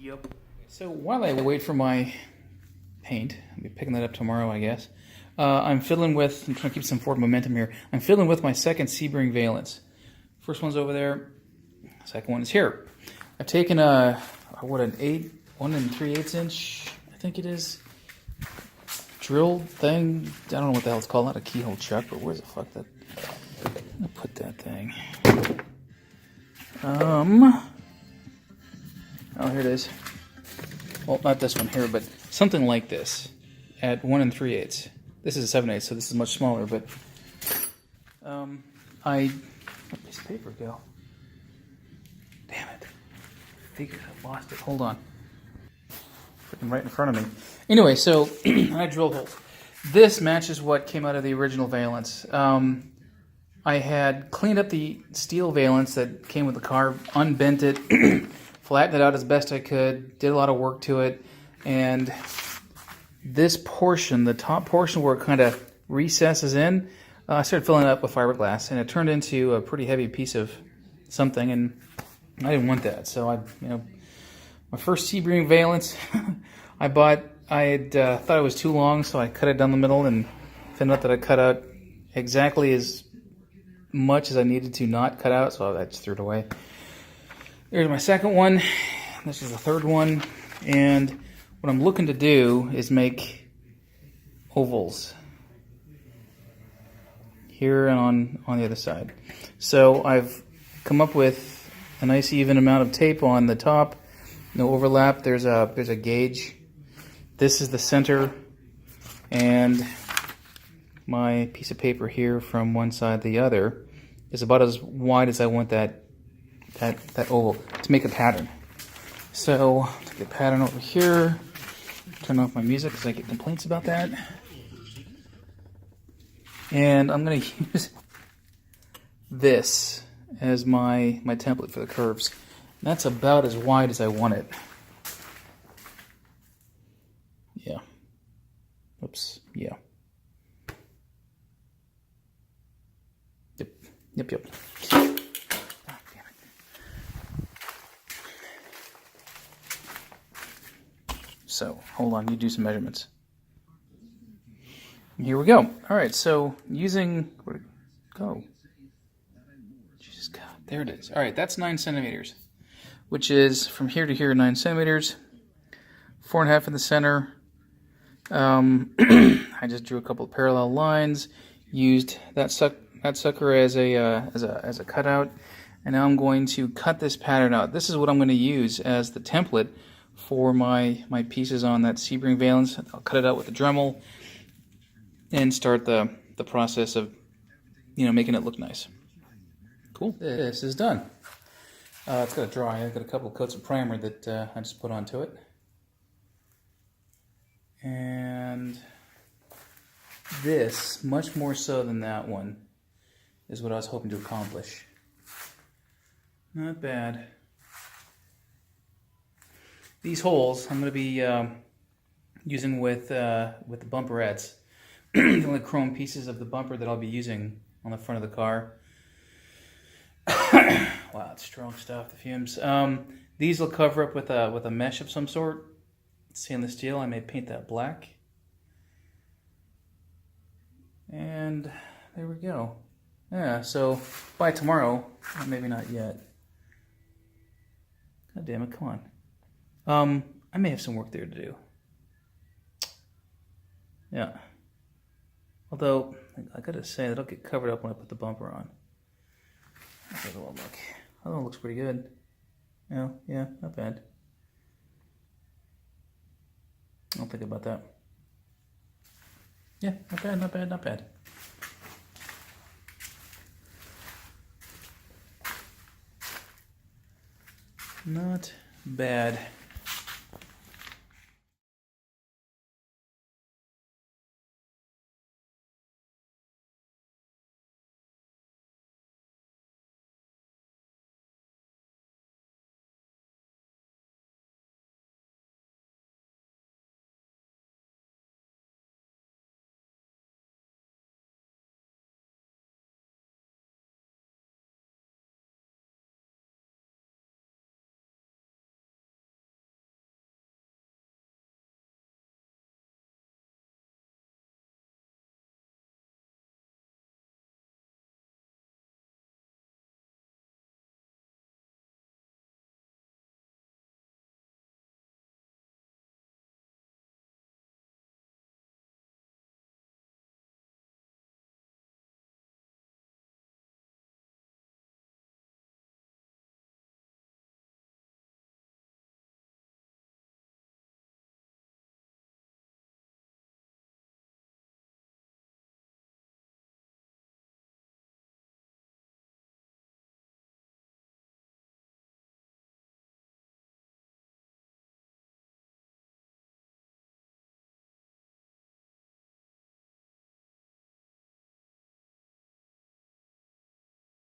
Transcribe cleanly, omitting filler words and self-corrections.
Yep. So while I wait for my paint, I'll be picking that up tomorrow, I guess. I'm trying to keep some forward momentum here. I'm fiddling with my second Sebring Valence. First one's over there. Second one is here. I've taken an 1 3/8 inch, I think it is, drill thing. I don't know what the hell it's called. Not a keyhole chuck, but where's the fuck that? I'm gonna put that thing. Oh, here it is. Well, not this one here, but something like this at 1 3/8. This is a 7/8, so this is much smaller, but where'd this paper go? Damn it. I think I lost it. Hold on. Freaking right in front of me. Anyway, so I drilled holes. This matches what came out of the original Valence. I had cleaned up the steel Valence that came with the car, unbent it, flattened it out as best I could, did a lot of work to it, and this portion, the top portion where it kind of recesses in, I started filling it up with fiberglass, and it turned into a pretty heavy piece of something, and I didn't want that. So my first Sebring Valence, I thought it was too long, so I cut it down the middle, and found out that I cut out exactly as much as I needed to not cut out, so I just threw it away. There's my second one. This is the third one, and what I'm looking to do is make ovals here and on the other side. So I've come up with a nice even amount of tape on the top, no overlap. There's a gauge. This is the center, and my piece of paper here from one side to the other is about as wide as I want that oval to make a pattern. So take the pattern over here, turn off my music because I get complaints about that, and I'm going to use this as my template for the curves. And that's about as wide as I want it. Yeah. Oops. Yeah. Yep. Ah, damn it. So, hold on, you do some measurements. Here we go. All right, so using, where'd it go? Jesus God, there it is. All right, that's 9 centimeters, which is from here to here 9 centimeters, 4.5 in the center. I just drew a couple of parallel lines, used that sucker as a cutout, and now I'm going to cut this pattern out. This is what I'm going to use as the template for my pieces on that Sebring Valence. I'll cut it out with the Dremel and start the process of making it look nice. Cool. This is done. It's got to dry. I've got a couple of coats of primer that I just put onto it, and this, much more so than that one, is what I was hoping to accomplish. Not bad. These holes I'm going to be using with the bumperettes. The only chrome pieces of the bumper that I'll be using on the front of the car. Wow, it's strong stuff, the fumes. These will cover up with a mesh of some sort. Stainless steel. I may paint that black. And there we go. Yeah, so by tomorrow, maybe not yet. God damn it, come on. I may have some work there to do. Yeah. Although, I gotta say, that'll get covered up when I put the bumper on. How's that all look? That one looks pretty good. Yeah, not bad. I'll think about that. Yeah, not bad. Not bad.